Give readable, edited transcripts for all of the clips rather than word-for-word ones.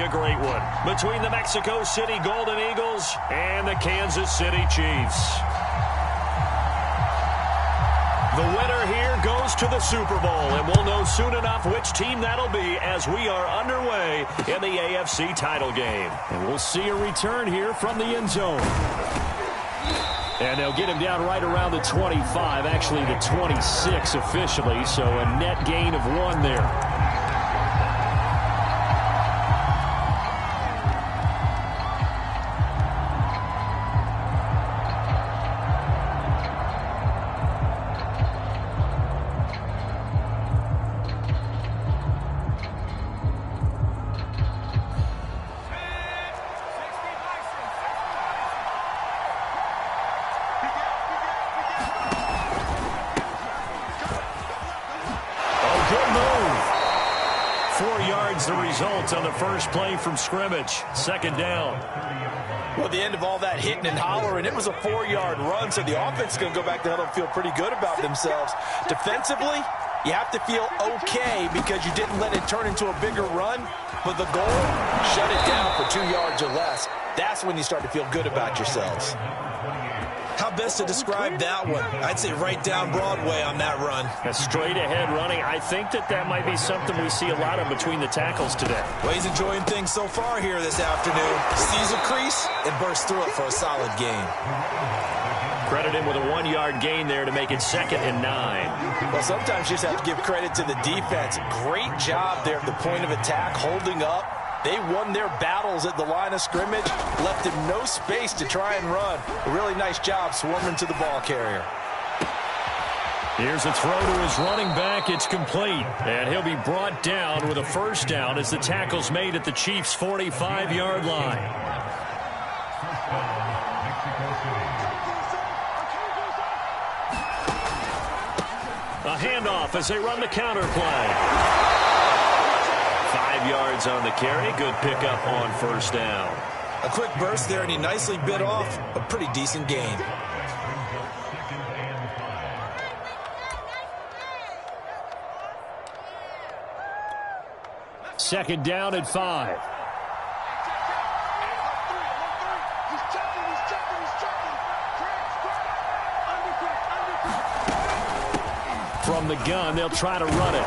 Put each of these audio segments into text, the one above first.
a great one between the Mexico City Golden Eagles and the Kansas City Chiefs. The winner here goes to the Super Bowl, and we'll know soon enough which team that'll be as we are underway in the AFC title game. And we'll see a return here from the end zone. And they'll get him down right around the 25, actually the 26 officially, so a net gain of 1 there. The result on the first play from scrimmage. Second down. Well, the end of all that hitting and hollering, it was a 4-yard run, so the offense is going to go back there and feel pretty good about themselves. Defensively, you have to feel okay because you didn't let it turn into a bigger run, but the goal, shut it down for 2 yards or less. That's when you start to feel good about yourselves. How best to describe that one? I'd say right down Broadway on that run. A straight-ahead running. I think that might be something we see a lot of between the tackles today. Well, he's enjoying things so far here this afternoon. Sees a crease and bursts through it for a solid gain. Credit him with a 1-yard gain there to make it 2nd and 9. Well, sometimes you just have to give credit to the defense. Great job there at the point of attack, holding up. They won their battles at the line of scrimmage, left him no space to try and run. A really nice job swarming to the ball carrier. Here's a throw to his running back. It's complete. And he'll be brought down with a first down as the tackle's made at the Chiefs' 45-yard line. A handoff as they run the counter play. 5 yards on the carry. Good pickup on first down. A quick burst there, and he nicely bit off a pretty decent gain. Second down at 5. From the gun, they'll try to run it.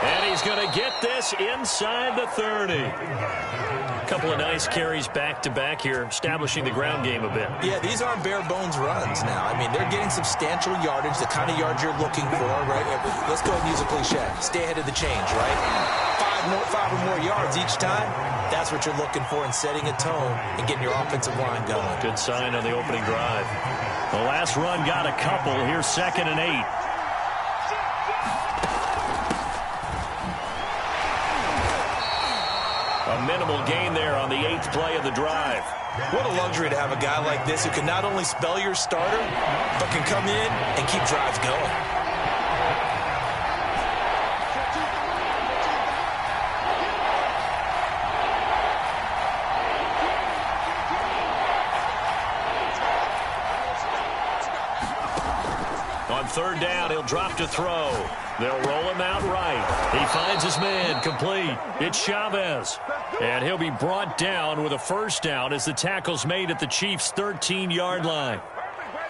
And he's going to get this inside the 30. A couple of nice carries back-to-back here, establishing the ground game a bit. Yeah, these aren't bare-bones runs now. I mean, they're getting substantial yardage, the kind of yards you're looking for, right? Let's go ahead and use a cliche. Stay ahead of the change, right? Five or more yards each time. That's what you're looking for in setting a tone and getting your offensive line going. Good sign on the opening drive. The last run got a couple. Here's 2nd and 8. A minimal gain there on the 8th play of the drive. What a luxury to have a guy like this who can not only spell your starter, but can come in and keep drives going. On 3rd down, he'll drop to throw. They'll roll him out right. He finds his man, complete. It's Chavez. And he'll be brought down with a first down as the tackle's made at the Chiefs' 13-yard line.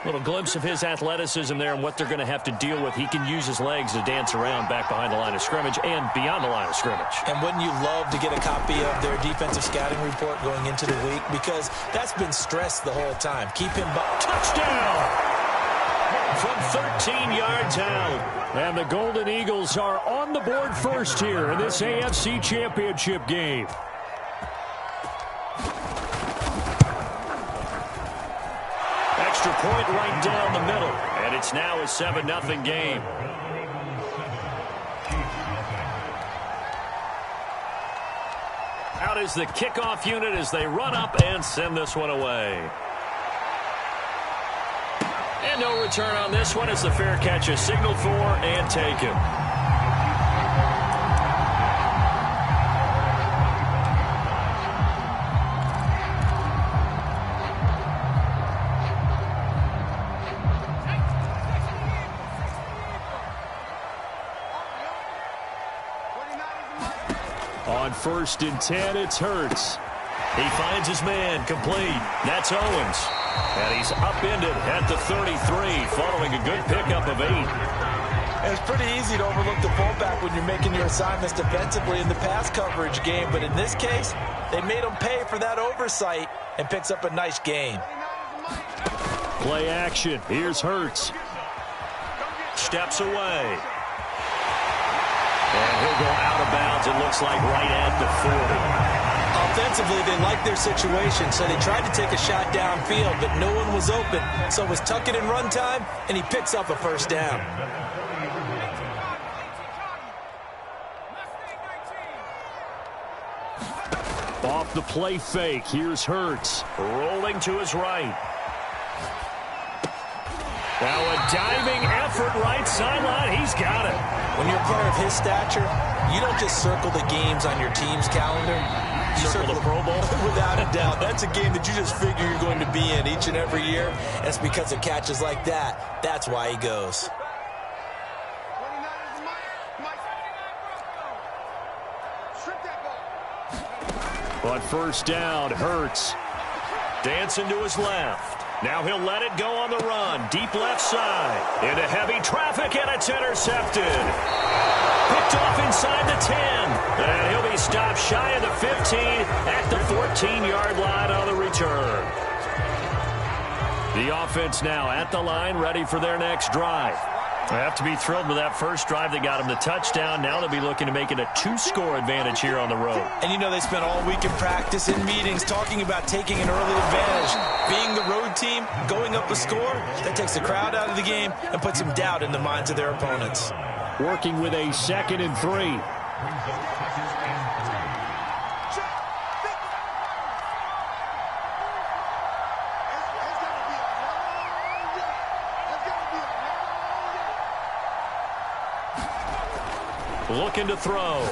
Little glimpse of his athleticism there and what they're going to have to deal with. He can use his legs to dance around back behind the line of scrimmage and beyond the line of scrimmage. And wouldn't you love to get a copy of their defensive scouting report going into the week? Because that's been stressed the whole time. Keep him by. Touchdown! From 13 yards out. And the Golden Eagles are on the board first here in this AFC Championship game. Extra point right down the middle. And it's now a 7-0 game. Out is the kickoff unit as they run up and send this one away. And no return on this one as the fair catch is signaled for and taken. On On 1st and 10, it's Hurts. He finds his man, complete. That's Owens. And he's upended at the 33, following a good pickup of 8. It's pretty easy to overlook the fullback when you're making your assignments defensively in the pass coverage game. But in this case, they made him pay for that oversight and picks up a nice gain. Play action. Here's Hurts. Steps away. And he'll go out of bounds, it looks like, right at the 40. Offensively, they liked their situation, so they tried to take a shot downfield, but no one was open. So it was tuck it and run time, and he picks up a first down. Off the play fake, here's Hurts. Rolling to his right. Now a diving effort right sideline. He's got it. When you're a player of his stature, you don't just circle the games on your team's calendar. You circle the Pro Bowl? Without a doubt. That's a game that you just figure you're going to be in each and every year. And it's because of catches like that. That's why he goes. On 1st down, Hurts. Dancing to his left. Now he'll let it go on the run. Deep left side. Into heavy traffic, and it's intercepted. Picked off inside the 10. And he'll be stopped shy of the 15 at the 14-yard line on the return. The offense now at the line, ready for their next drive. They have to be thrilled with that first drive that got them the touchdown. Now they'll be looking to make it a 2-score advantage here on the road. And you know they spent all week in practice and meetings talking about taking an early advantage. Being the road team, going up a score, that takes the crowd out of the game and puts some doubt in the minds of their opponents. Working with a 2nd and 3. Looking to throw.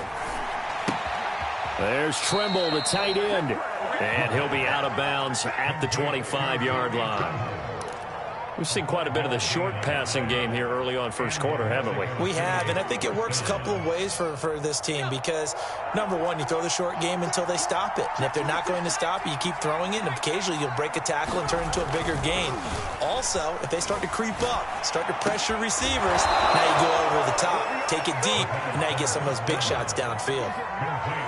There's Trimble, the tight end. And he'll be out of bounds at the 25-yard line. We've seen quite a bit of the short passing game here early on first quarter, haven't we? We have, and I think it works a couple of ways for this team because, number one, you throw the short game until they stop it. And if they're not going to stop it, you keep throwing it, and occasionally you'll break a tackle and turn into a bigger gain. Also, if they start to creep up, start to pressure receivers, now you go over the top, take it deep, and now you get some of those big shots downfield.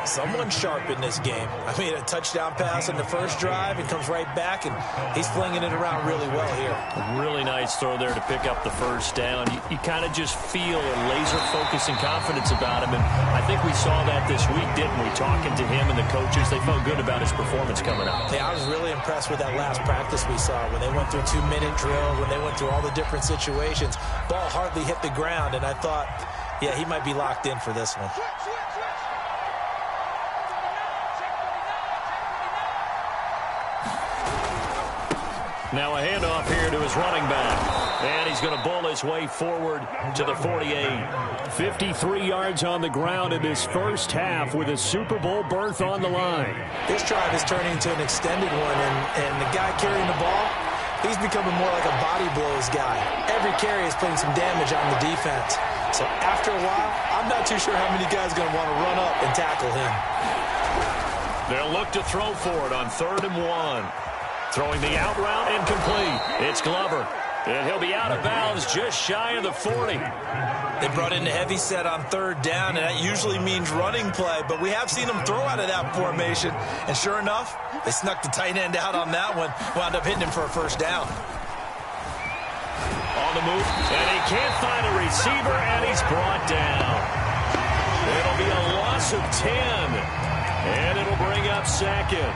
Someone's sharp in this game. I mean, a touchdown pass on the first drive, and comes right back, and he's flinging it around really well here. Really nice throw there to pick up the first down. You kind of just feel a laser focus and confidence about him, and I think we saw that this week, didn't we? Talking to him and the coaches, they felt good about his performance coming up. Yeah, I was really impressed with that last practice we saw when they went through 2-minute drills, when they went through all the different situations. Ball hardly hit the ground, and I thought, yeah, he might be locked in for this one. Now a handoff here to his running back. And he's going to bull his way forward to the 48. 53 yards on the ground in this first half with a Super Bowl berth on the line. This drive is turning into an extended one, and the guy carrying the ball, he's becoming more like a body blows guy. Every carry is putting some damage on the defense. So after a while, I'm not too sure how many guys are going to want to run up and tackle him. They'll look to throw for it on 3rd and 1. Throwing the out route, incomplete. It's Glover. And he'll be out of bounds just shy of the 40. They brought in a heavy set on 3rd down, and that usually means running play. But we have seen them throw out of that formation. And sure enough, they snuck the tight end out on that one. Wound up hitting him for a first down. On the move, and he can't find a receiver, and he's brought down. It'll be a loss of 10. And it'll bring up 2nd.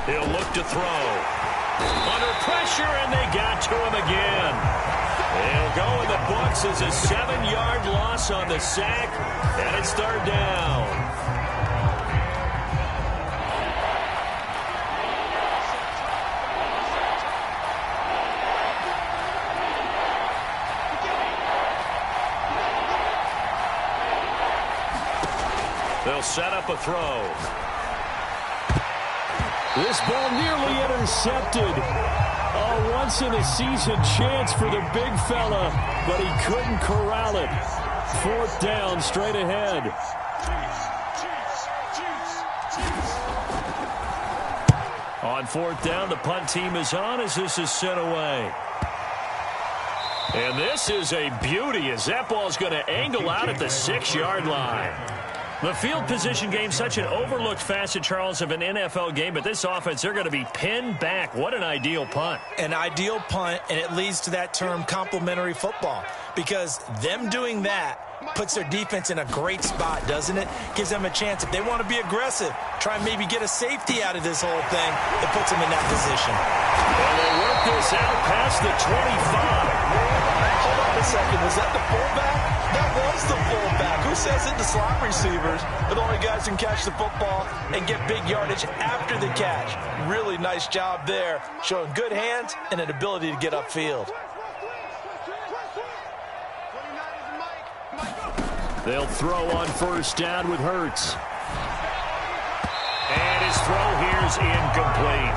He'll look to throw. Under pressure, and they got to him again. It'll go in the books as a 7-yard loss on the sack, and it's 3rd down. They'll set up a throw. This ball nearly intercepted. A once-in-a-season chance for the big fella, but he couldn't corral it. 4th down, straight ahead. On 4th down, the punt team is on as this is sent away. And this is a beauty as that ball is going to angle out at the 6-yard line. The field position game, such an overlooked facet, Charles, of an NFL game, but this offense, they're going to be pinned back. What an ideal punt. An ideal punt, and it leads to that term complementary football, because them doing that puts their defense in a great spot, doesn't it? Gives them a chance. If they want to be aggressive, try and maybe get a safety out of this whole thing, it puts them in that position. And they work this out past the 25. Hold on a second. Was that the fullback? That was the fullback. Who says it? The slot receivers are the only guys who can catch the football and get big yardage after the catch. Really nice job there, showing good hands and an ability to get upfield. They'll throw on 1st down with Hurts. And his throw here is incomplete.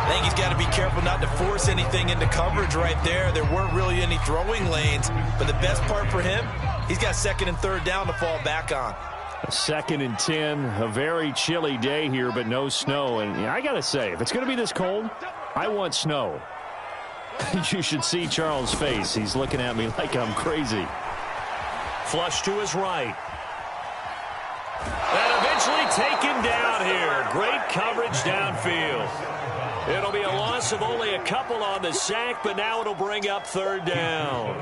I think he's got to be careful not to force anything into coverage right there. There weren't really any throwing lanes, but the best part for him, he's got 2nd and 3rd down to fall back on. A 2nd and 10, a very chilly day here, but no snow. And I got to say, if it's going to be this cold, I want snow. You should see Charles' face. He's looking at me like I'm crazy. Flush to his right. And eventually taken down here. Great coverage downfield. It'll be a loss of only a couple on the sack, but now it'll bring up 3rd down.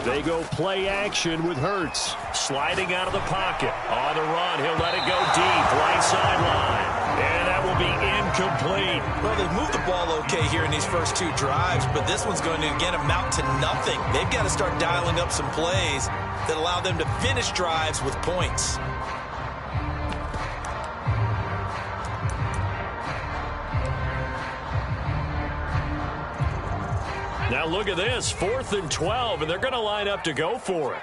They go play action with Hurts. Sliding out of the pocket. On the run, he'll let it go deep. Right sideline. And that will be incomplete. Well, they've moved the ball okay here in these first 2 drives, but this one's going to, again, amount to nothing. They've got to start dialing up some plays that allow them to finish drives with points. Now look at this, 4th and 12, and they're going to line up to go for it.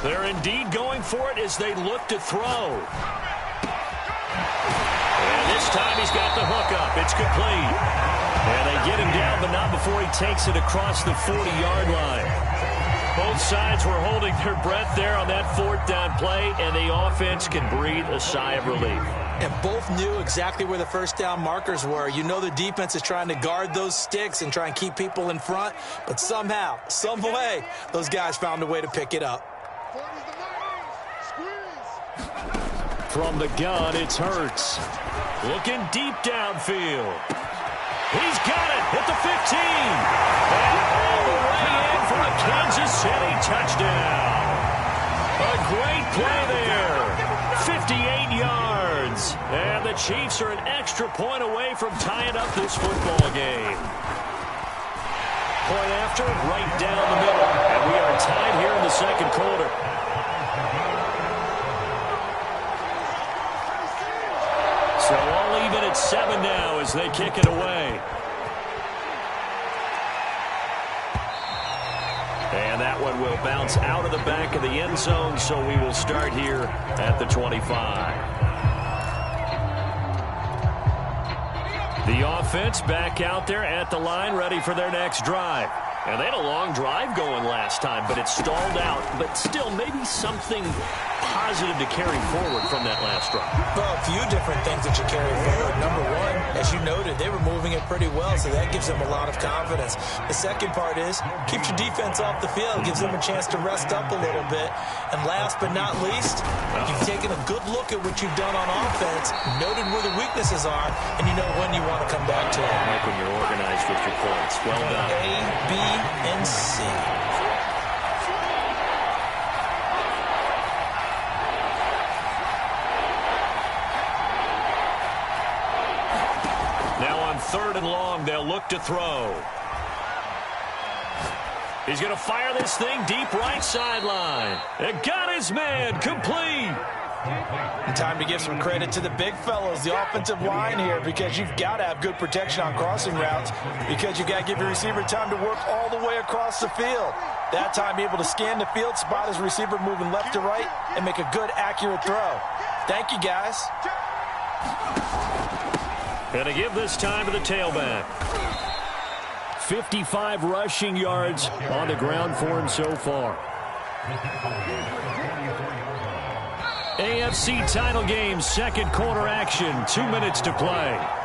They're indeed going for it as they look to throw. And this time he's got the hook up. It's complete. And they get him down, but not before he takes it across the 40-yard line. Both sides were holding their breath there on that 4th down play, and the offense can breathe a sigh of relief. And both knew exactly where the 1st down markers were. You know the defense is trying to guard those sticks and try and keep people in front, but somehow, some way, those guys found a way to pick it up. From the gun, it's Hurts. Looking deep downfield. He's got it at the 15. And all the way in for a Kansas City touchdown. A great play there. 58 yards. And the Chiefs are an extra point away from tying up this football game. Point after, right down the middle. And we are tied here in the 2nd quarter. So all even at 7 now as they kick it away. And that one will bounce out of the back of the end zone, so we will start here at the 25. The offense back out there at the line, ready for their next drive. And they had a long drive going last time, but it stalled out. But still, maybe something positive to carry forward from that last drive. Well, a few different things that you carry forward. Number one, as you noted, they were moving it pretty well, so that gives them a lot of confidence. The second part is, keeps your defense off the field, gives them a chance to rest up a little bit. And last but not least, you've taken a good look at what you've done on offense, noted where the weaknesses are, and you know when you want to come back to it. I like when you're organized with your points. Well done. A, B, and C. Now on 3rd and long, they'll look to throw. He's going to fire this thing deep right sideline. It got his man complete. Time to give some credit to the big fellows, the offensive line here, because you've got to have good protection on crossing routes because you've got to give your receiver time to work all the way across the field. That time, be able to scan the field, spot his receiver moving left to right, and make a good, accurate throw. Thank you, guys. And to give this time to the tailback. 55 rushing yards on the ground for him so far. AFC title game, second quarter action, 2 minutes to play.